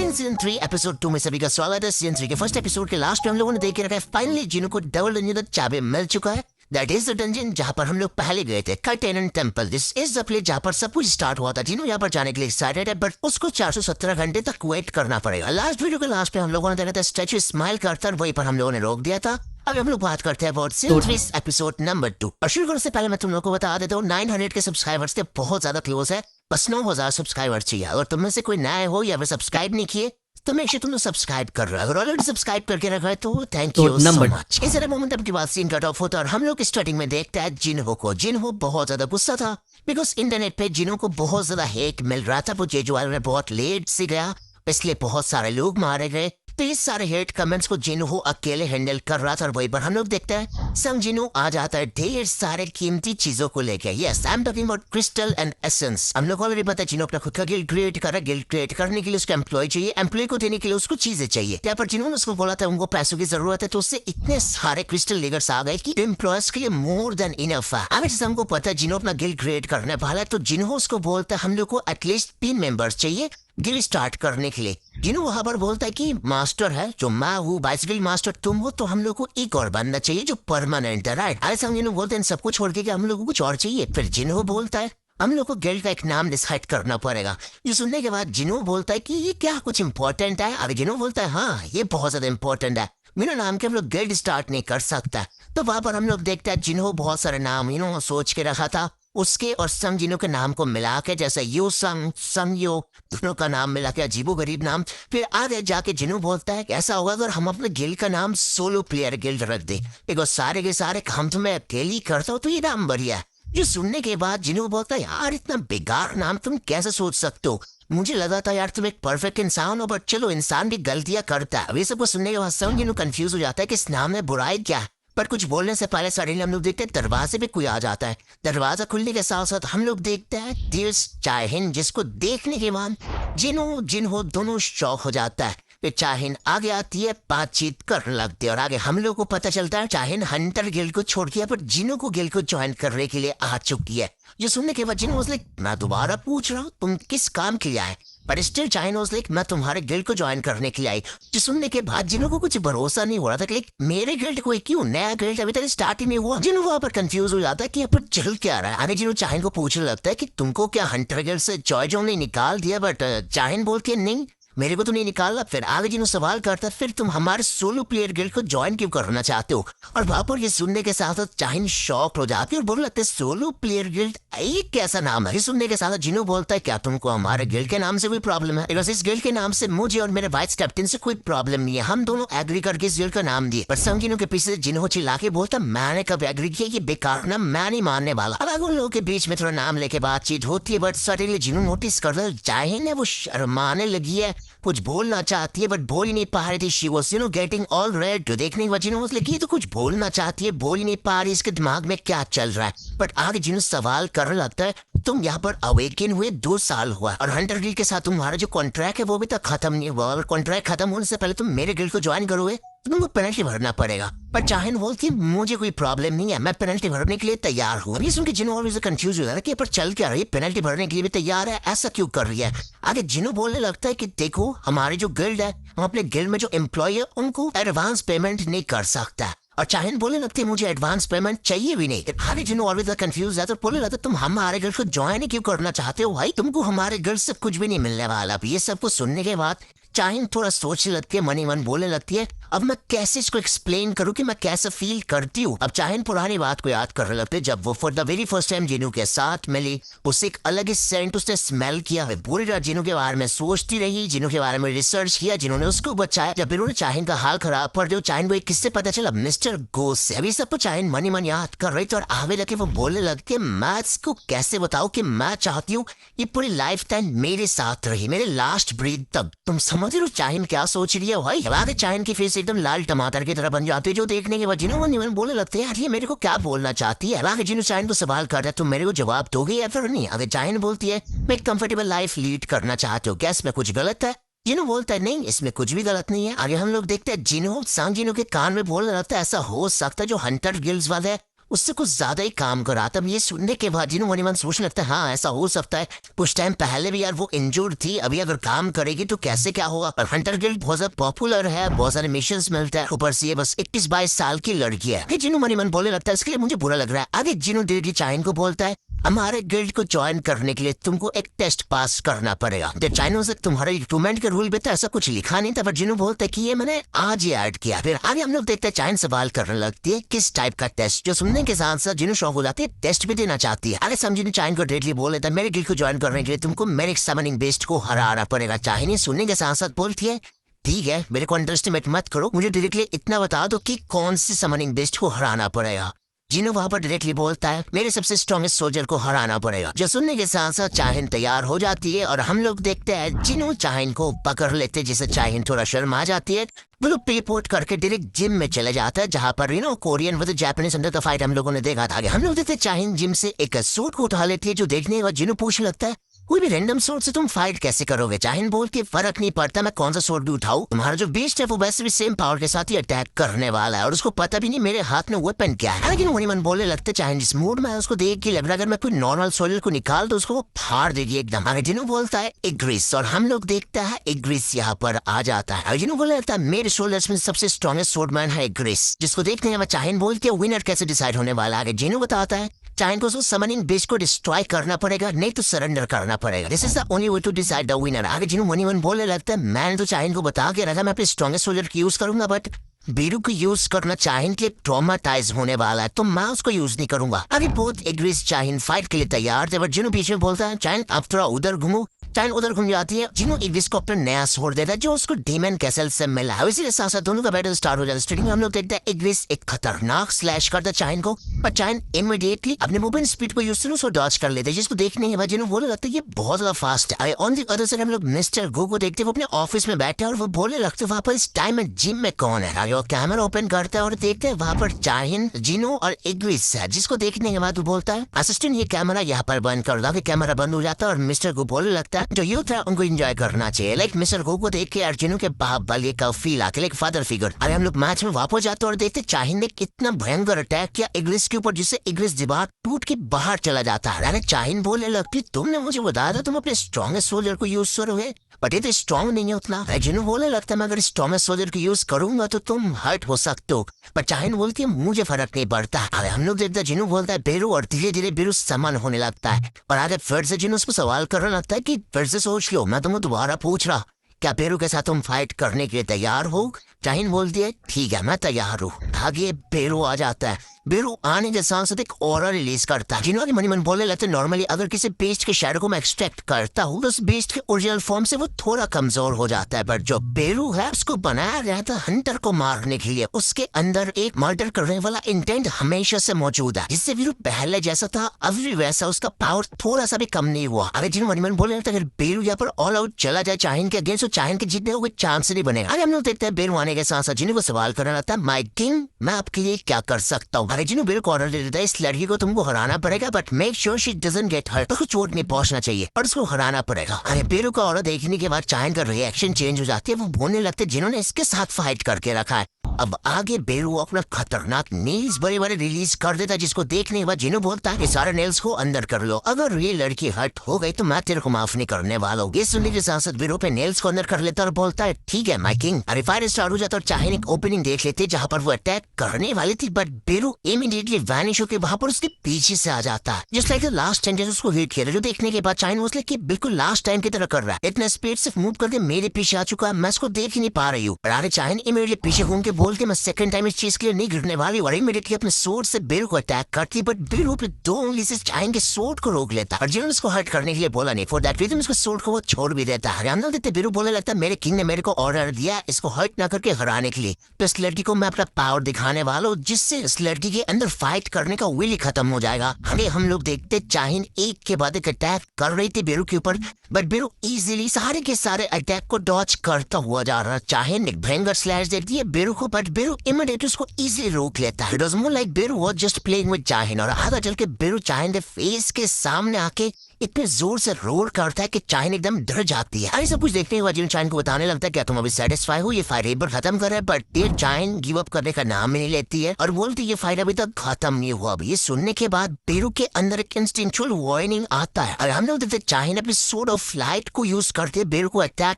Season 3 episode 2 में सभी का स्वागत है। सीजन 3 के फर्स्ट एपिसोड के लास्ट में हम लोगों ने देख के रखा है फाइनली जिनो को डबल डंजन चाबी मिल चुका है। दैट इज द डंजन जहाँ पर हम लोग पहले गए थे, curtain temple. This is the place जहाँ पर सब कुछ स्टार्ट हुआ था। जिनो यहाँ पर जाने के लिए एक्साइटेड है, बट उसको 417 घंटे तक वेट करना पड़ेगा। लास्ट वीडियो के लास्ट में हम लोगों ने देखा था स्टैचू स्माइल करता, वहीं पर हम लोगों ने रोक दिया था। अब हम लोग बात करते हैं अबाउट सीजन 3 एपिसोड नंबर 2। और शुरू करने से पहले मैं तुम लोगों को बता देता हूँ 900 के सब्सक्राइबर्स के बहुत ज्यादा क्लोज है, बस 9000 सब्सक्राइबर चाहिए। अगर तुम में से कोई नए हो या फिर सब्सक्राइब नहीं किए तो मेक श्योर तुम लोग सब्सक्राइब कर रहे हो। अगर ऑलरेडी सब्सक्राइब करके रखा है तो थैंक यू सो मच। इस मोमेंट अब की बात सीन कट ऑफ होता है और हम लोग स्टार्टिंग में देखते हैं जिन्हो को। जिन्हो बहुत ज्यादा गुस्सा था बिकॉज इंटरनेट पे जिन्हो को बहुत ज्यादा हेट मिल रहा था। वो जेजू वाले ने बहुत लेट से गया, इसलिए बहुत सारे लोग मारे गए। तो इस सारे हेट कमेंट्स को जिन्हो अकेले हैंडल कर रहा था और वहीं पर हम लोग देखते हैं संग जिन्हो आ जाता है ढेर सारे कीमती चीजों को लेके। Yes, I am talking about crystal and essence. हम लोग ऑलरेडी पता है जिन्हो अपना खुद का गिल्ड क्रिएट कर रहा है। गिल्ड क्रिएट करने के लिए उसको एम्प्लॉय चाहिए, एम्प्लॉय को देने के लिए उसको चीजें चाहिए। यहाँ पर जिन्होंने उसको बोला था उनको पैसों की जरूरत है, तो उससे इतने सारे क्रिस्टल लेगर्स आ गए कि एम्प्लॉयज के लिए मोर देन इनफ है। अब जैसे हमको पता है जिन्हो अपना गिल्ड क्रिएट करने वाला है, तो जिन्हो उसको बोलता है हम लोग को एटलीस्ट 3 मेंबर्स चाहिए गिल्ड स्टार्ट करने के लिए। जिन्हों वहां पर बोलता है कि मास्टर है जो मैं हूँ, बाइसिकल मास्टर तुम हो, तो हम लोग को एक और बनना चाहिए जो परमानेंट है, राइट। ऐसे हम जिन्हों बोलते हैं सब कुछ छोड़ के कि हम लोग को कुछ और चाहिए। फिर जिन्हों बोलता है हम लोग को गिल्ड का एक नाम डिसाइड करना पड़ेगा। ये सुनने के बाद जिन्हों बोलता है कि ये क्या कुछ इंपॉर्टेंट है। अभी जिन्हों बोलता है हाँ ये बहुत ज्यादा इंपॉर्टेंट है, बिना नाम के हम लोग गिल्ड स्टार्ट नहीं कर सकता। तो वहां पर हम लोग देखते हैं जिन्हों बहुत सारे नाम सोच के रखा था। उसके और संग जिन्हों के नाम को मिला के, जैसे यू संग संग यो, दोनों का नाम मिला के अजीबो गरीब नाम। फिर आगे जाके जिन्हों बोलता है ऐसा होगा अगर हम अपने गिल्ड का नाम सोलो प्लेयर गिल्ड रख दे, बिकॉज सारे के सारे काम तो मैं अकेली करता हूँ, तो ये नाम बढ़िया है। जो सुनने के बाद जिन्हों बोलता है यार इतना बेकार नाम तुम कैसे सोच सकते हो, मुझे लगा था यार तुम एक परफेक्ट इंसान हो, बट चलो इंसान भी गलतियां करता है। अब ये सबको सुनने के बाद संग जिन्हों कंफ्यूज हो जाता है कि इस नाम में बुराई क्या है। पर कुछ बोलने से पहले सडनली हम लोग देखते हैं दरवाजे पे कोई आ जाता है। दरवाजा खुलने के साथ साथ हम लोग देखते हैं दिल्स चाहिन, जिसको देखने के बाद जिन्हो दोनों शौक हो जाता है। फिर चाहिन आगे आती है, बातचीत करने लगती है और आगे हम लोग को पता चलता है चाहिन हंटर गिल्ड को छोड़ के पर जिन्हो को गिल्ड को ज्वाइन करने के लिए आ चुकी है। जो सुनने के बाद जिन्हो मैं दोबारा पूछ रहा हूँ तुम किस काम के लिए आए, पर स्टिल चाइना मैं तुम्हारे गिल्ड को ज्वाइन करने के लिए आई। जो सुनने के बाद जिन्हों को कुछ भरोसा नहीं हो रहा था कि मेरे गिल्ड को क्यों, नया गिल्ड अभी तक स्टार्ट ही नहीं हुआ। जिन्हों वहां पर कंफ्यूज हो जाता है कि यहाँ पर चल क्या रहा है। आगे जिन्हों चाहिन को पूछने लगता है कि तुमको क्या हंटर गिल्ड से जॉय जो ने निकाल दिया, बट चाहिन बोलती है नहीं मेरे को तो नहीं निकाला। फिर आगे जिन्हों सवाल करता है फिर तुम हमारे सोलो प्लेयर गिल्ड को ज्वाइन क्यों करना चाहते हो। और वहां पर ये सुनने के साथ साथ चाहिन शॉक हो जाती है और बोलने लगते सोलो प्लेयर गिल्ड ये कैसा नाम है। ये सुनने के साथ जिन्हों बोलता है क्या तुमको हमारे गिल्ड के नाम से कोई प्रॉब्लम है, बिकॉज इस गिल्ड के नाम से मुझे और मेरे वाइस कैप्टन से कोई प्रॉब्लम नहीं है, हम दोनों एग्री करके इस गिल्ड का नाम दिए। पर संग जिन्हों के पीछे जिन्हों चिल्ला के बोलता मैंने कब एग्री किया, ये बेकार नाम मैं नहीं मानने वाला। अब उन लोगों के बीच में थोड़ा नाम लेके बातचीत होती है, बट सडनली जिन्हों नोटिस कर रहा चाहिन है वो शर्माने लगी है, कुछ बोलना चाहती है बट बोल ही नहीं पा रही थी। She was getting all red. देखने के बाद जिन्हों तो कुछ बोलना चाहती है, बोल ही नहीं पा रही, इसके दिमाग में क्या चल रहा है। बट आगे जिन्हों सवाल करने लगता है तुम यहाँ पर अवेकन हुए 2 साल हुआ और हंटर गिल्ड के साथ तुम्हारा जो कॉन्ट्रैक्ट है वो भी तक खत्म नहीं हुआ, और कॉन्ट्रैक्ट खत्म होने से पहले तुम मेरे गिल्ड को ज्वाइन करोगे तो तुमको पेनल्टी भरना पड़ेगा। पर चाहिन बोलती मुझे कोई प्रॉब्लम नहीं है, मैं पेनल्टी भरने के लिए तैयार हूँ। ये सुन के जिन्हों ऑलवेज कंफ्यूज हो जाता है कि पर चल क्या रही है, पेनल्टी भरने के लिए भी तैयार है, ऐसा क्यों कर रही है। आगे जिन्हों बोलने लगता है कि देखो हमारी जो गिल्ड है हम अपने गिल्ड में जो एम्प्लॉय है उनको एडवांस पेमेंट नहीं कर सकता। और चाहिन बोलने लगती है मुझे एडवांस पेमेंट चाहिए भी नहीं। आगे जिन्हों ऑलवेज कंफ्यूज है तो बोलने लगता तुम हमारे गिल्ड को ज्वाइन क्यों करना चाहते हो भाई, तुमको हमारे गिल्ड से कुछ भी नहीं मिलने वाला। अब ये सब कुछ सुनने के बाद चाहिन थोड़ा सोचने लगती है, मनी मन बोलने लगती है अब मैं कैसे इसको एक्सप्लेन करूं कि मैं कैसे फील करती हूँ। अब चाहिन पुरानी बात को याद करने लगते जब वो for the very first time जिन्हों के साथ मिली, उससे एक अलग ही सेंट उसने स्मेल किया है। पूरी रात जिन्हों के बारे में सोचती रही, जिन्हों के बारे में रिसर्च किया, जिन्होंने उसको बचाया। जब इन्होंने चाहिन का हाल खराब पर जो चाहिन को एक किससे पता चला, मिस्टर गोस से। अभी सब चाहिन मनी मन याद कर रही थी और आगे लगे वो बोलने लगते मैं इसको कैसे बताऊं कि मैं चाहती हूँ ये पूरी लाइफ टाइम मेरे साथ रही, मेरे लास्ट ब्रीथ तक। तुम समझ रहे हो चाहिन क्या सोच रही है भाई। आगे चाहिन की फेस एकदम लाल टमाटर की तरह बन जाती है, जो देखने के बाद जिन्होंने बोलने लगते हैं यार ये मेरे को क्या बोलना चाहती है। आगे जिन्हों चाहिन को सवाल करता है तुम मेरे को जवाब दोगे या फिर नहीं। आगे चाहिन बोलती है मैं एक कंफर्टेबल लाइफ लीड करना चाहती हूँ, क्या इसमें कुछ गलत है। जिन्हों बोलता है नहीं इसमें कुछ भी गलत नहीं है। आगे हम लोग देखते हैं जिन्हों सांग जिन्हों के कान में बोलने लगता है ऐसा हो सकता है जो हंटर गिल्ड्स वाले उससे कुछ ज्यादा ही काम करा। तब ये सुनने के बाद जिन्हों मन सोचने लगता है हाँ ऐसा हो सकता है, कुछ टाइम पहले भी यार वो इंजूर्ड थी, अभी अगर काम करेगी तो कैसे क्या होगा। और हंटर गिल्ड बहुत ज्यादा पॉपुलर है, बहुत सारे मिशन मिलते हैं, ऊपर से ये बस 21-22 साल की लड़की है। जिन्हों मन बोलने लगता है, इसके लिए मुझे बुरा लग रहा है। आगे जिन्हों डेली चाइन को बोलता है हमारे गिल्ड को ज्वाइन करने के लिए तुमको एक टेस्ट पास करना पड़ेगा। चाइनो से तुम्हारे रिक्रूटमेंट के रूल में तो ऐसा कुछ लिखा नहीं था, पर जिन्हों बोलते कि ये मैंने आज ही ऐड किया। फिर आगे हम लोग देखते हैं चाइन सवाल करने लगती है किस टाइप का टेस्ट, जो सुनने के साथ साथ जिन्हों शौक हो जाती है टेस्ट भी देना चाहती है। आगे समझिए चाइन को डायरेक्टली बोल लेता है मेरे गिल्ड को ज्वाइन करने के लिए तुमको मेरे समनिंग बेस्ट को हराना पड़ेगा। चाइनी सुनने के साथ साथ बोलती है ठीक है मेरे को अंडरस्टिमेट मत करो, मुझे डायरेक्टली इतना बता दो कि कौन सी समनिंग बेस्ट को हराना पड़ेगा। जिन्हों वहां पर डायरेक्टली बोलता है मेरे सबसे स्ट्रॉन्गेस्ट सोल्जर को हराना पड़ेगा। जो सुनने के साथ साथ चाहिन तैयार हो जाती है और हम लोग देखते हैं जिन्हों चाहिन को पकड़ लेते, जिसे चाहिन थोड़ा शर्म आ जाती है, वो लोग रिपोर्ट करके डायरेक्ट जिम में चले जाता है, जहाँ पर Korean with Japanese under the fight हम लोगों ने देखा था। हम लोग देखते चाहिन जिम से एक सूट को उठा लेती है, जो देखने का जिन्हों पूछ लगता है कोई भी रैंडम सोर्ट से तुम फाइट कैसे करोगे। चाहिन बोल के फर्क नहीं पड़ता मैं कौन सा सोर्ट भी उठाऊं, तुम्हारा जो बेस्ट है वो वैसे भी सेम पावर के साथ ही अटैक करने वाला है और उसको पता भी नहीं मेरे हाथ में वेपन क्या है। लेकिन वही मन बोलने लगते चाहिन जिस मूड में उसको देख के लग रहा है अगर मैं कोई नॉर्मल सोल्जर को निकाल तो उसको वो फाड़ देगी एकदम। आगे जिन्हों बोलता है इग्रिस और हम लोग देखता है इग्रिस यहाँ पर आ जाता है। जिन्हों बोला लगता है मेरे सोल्जर्स में सबसे स्ट्रॉन्गेस्ट सोर्डमैन है इग्रिस, जिसको देखने में चाहिन बोल के विनर कैसे डिसाइड होने वाला है। जिन्हों बताता है चाइन को समनिंग बेस को डिस्ट्रॉय करना पड़ेगा, नहीं तो सरेंडर करना पड़ेगा। This is the only way to decide the winner. आगे जिन्हों मन बोलने लगता है मैंने तो चाइन को बता के रखा मैं अपने स्ट्रॉन्गेस्ट सोल्जर की यूज करूंगा, बट बीरू को यूज करना चाइन के ट्रॉमाटाइज होने वाला है तो मैं उसको यूज नहीं करूंगा। अभी बहुत एग्रीज चाइन फाइट के लिए तैयार थे, बट जिन्हों पीछे बोलता है चाइन अब थोड़ा उधर घूमो। चाइन उधर घूम जाती है, जिन्हों इग्रिस को अपना नया सोर्ड देता है जो उसको डीमन कैसल से मिला है। इसी के साथ साथ दोनों का बैटल स्टार्ट हो जाता है। स्टार्टिंग में हम लोग देखते हैं इग्रिस एक खतरनाक स्लैश करता है चाइन को, पर चाइन इमीडिएटली अपने मूवमेंट स्पीड को यूज उसको डॉज कर लेते हैं, जिसको देखने के बाद जिन्हों बोले लगता है ये बहुत ज्यादा फास्ट है। ऑन द अदर साइड हम लोग मिस्टर गो को देखते हैं, वो अपने ऑफिस में बैठे और वो बोले लगते वहाँ पर इस टाइम में जिम में कौन है। आगे वो कैमरा ओपन करता है और देखते हैं वहाँ पर चाइन जिनो और इग्रिस है, जिसको देखने के बाद वो बोलता है असिस्टेंट ये कैमरा यहाँ पर बंद कर दो। कैमरा बंद हो जाता है और मिस्टर गो बोले लगता है जो यूथ है उनको एंजॉय करना चाहिए। लाइक मिस्टर गो को देख के अर्जुनों के बाप वाले का फील आके लाइक फादर फिगर। अरे हम लोग मैच में वापस जाते और देखते चाहिन ने कितना भयंकर अटैक किया इग्रिस के ऊपर, जिससे इग्रिस दीवार टूट के बाहर चला जाता है। अरे चाहिन बोलने लगती तुमने मुझे बताया था तुम अपने स्ट्रॉन्गेस्ट सोल्जर को यूज करोगे, बट ये तो स्ट्रॉन्ग नहीं है उतना। अर्जुन बोलने लगता है मैं अगर स्ट्रॉन्गेस्ट सोल्जर को यूज करूंगा तो तुम हर्ट हो सकते हो, पर चाहिन बोलती है मुझे फर्क नहीं पड़ता। अरे हम लोग देखते जिन्हों बोलता है बेरू और धीरे धीरे बेरू समान होने लगता है और आगे फिर से जिन्हों उसको सवाल करने लगता है कि फिर से सोच लो मैं तुमको दोबारा पूछ रहा क्या बेरू के साथ तुम फाइट करने के लिए तैयार हो। चाहिन बोलती है ठीक है मैं तैयार हूँ। आगे बेरू आ जाता है, बेरू आने के साथ साथ एक ऑरा रिलीज करता है। जिन्होंने मनी मन बोलने लगते नॉर्मली अगर किसी बेस्ट के शैडो को मैं एक्सट्रैक्ट करता हूँ तो उस बेस्ट के ओरिजिनल फॉर्म से वो थोड़ा कमजोर हो जाता है, पर जो बेरू है उसको बनाया गया था हंटर को मारने के लिए। उसके अंदर एक मर्डर करने वाला इंटेंट हमेशा से मौजूद है, जिससे बेरू पहले जैसा था अभी भी वैसा उसका पावर थोड़ा सा भी कम नहीं हुआ। अगर जिन्होंने मनी मन बोलने लगता अगर बेरू यहाँ पर ऑल आउट चला जाए चाहिन के अगेंस्ट तो चाहिन के जीतने का कोई चांस नहीं बनेगा। अरे हम लोग देखते हैं बेरू आने के साथ साथ जिन्हें को सवाल करना लगता है माय किंग मैं आपके लिए क्या कर सकता हूँ। अरे जिन्हों बेरू को ऑर्डर दे देता है इस लड़की को तुमको हराना पड़ेगा, but make sure she doesn't get hurt, उसको चोट नहीं पहुंचना चाहिए और उसको हराना पड़ेगा। अरे बेरू का ऑर्डर देखने के बाद चाहिन का रिएक्शन चेंज हो जाती है, वो बोलने लगते जिन्होंने इसके साथ फाइट करके रखा है। अब आगे बेरू अपना खतरनाक नेल्स बड़े बड़े रिलीज कर देता है, जिसको देखने के बाद जिन्हों बोलता है सारे नेल्स को अंदर कर लो, अगर ये लड़की हर्ट हो गई तो मैं तेरे को माफ नहीं करने वाला हूँ। ये सुनने के साथ साथ बेरू पे नेल्स को अंदर कर लेता और बोलता है ठीक है माय किंग। अरे फायर स्टार्ट हो जाता और चाहिन एक ओपनिंग देख लेते जहाँ पर वो अटैक करने वाली थी, बट बेरू इमीडिएटली वैनिश होकर वहां पर उसके पीछे से आ जाता है, जस्ट लाइक लास्ट टाइम जैसे उसको हिट किया। जो देखने के बाद चाहिन उसने कि बिल्कुल लास्ट टाइम की तरह कर रहा है, इतना स्पीड से मूव करके मेरे पीछे आ चुका है, मैं उसको देख ही नहीं पा रही हूँ। अरे चाहिन इमीडिएटली पीछे घूम के बोल के मैं सेकंड टाइम इस चीज के लिए नहीं गिरने वाली और इमीडिएटली अपने सोर्ड से बेरू को अटैक करती, बट बेरू अपने दो उंगली से चाहिन के सोर्ड को रोक लेता और जिन्होंने उसको हर्ट करने के लिए बोला नहीं, फॉर दैट रीजन उसको सोर्ड को वो छोड़ भी देता है। हम लोग देखते बेरू बोलने लगता है मेरे किंग ने मेरे को ऑर्डर दिया इसको हर्ट ना करके हराने के लिए, तो इस लड़की को मैं अपना पावर दिखाने वाला हूँ जिससे इस लड़की के अंदर फाइट करने का विल ही खत्म हो जाएगा। हम लोग देखते चाहिन एक के बाद एक अटैक कर रही थी बेरू के ऊपर, बट बेरू इजीली सारे के सारे अटैक को डॉच करता हुआ जा रहा। चाहिन एक भयंकर स्लैश देती है बेरू को, बट बेरू इमीडिएटली उसको इजीली रोक लेता है। It was more like Beru was just playing with Chahin और आधा चल के बेरू चाहिन के फेस के सामने आके इतने जोर से रोर करता है कि चाइन एकदम डर जाती है। अरे सब कुछ देखने के बाद जिन चाइन को बताने लगता है क्या तुम अभी सेटिस्फाई हो, ये फाइट एक बार खत्म कर रहा है, बट ये चाइन गिव अप करने का नाम ही नहीं लेती है और बोलती है ये फाइट अभी तक खत्म नहीं हुआ। ये सुनने के बाद बेरू के अंदर एक इंस्टिंक्चुअल वार्निंग आता है और हम लोग देखते चाइन अपने सोर्ड ऑफ लाइट को यूज करते बेरू को अटैक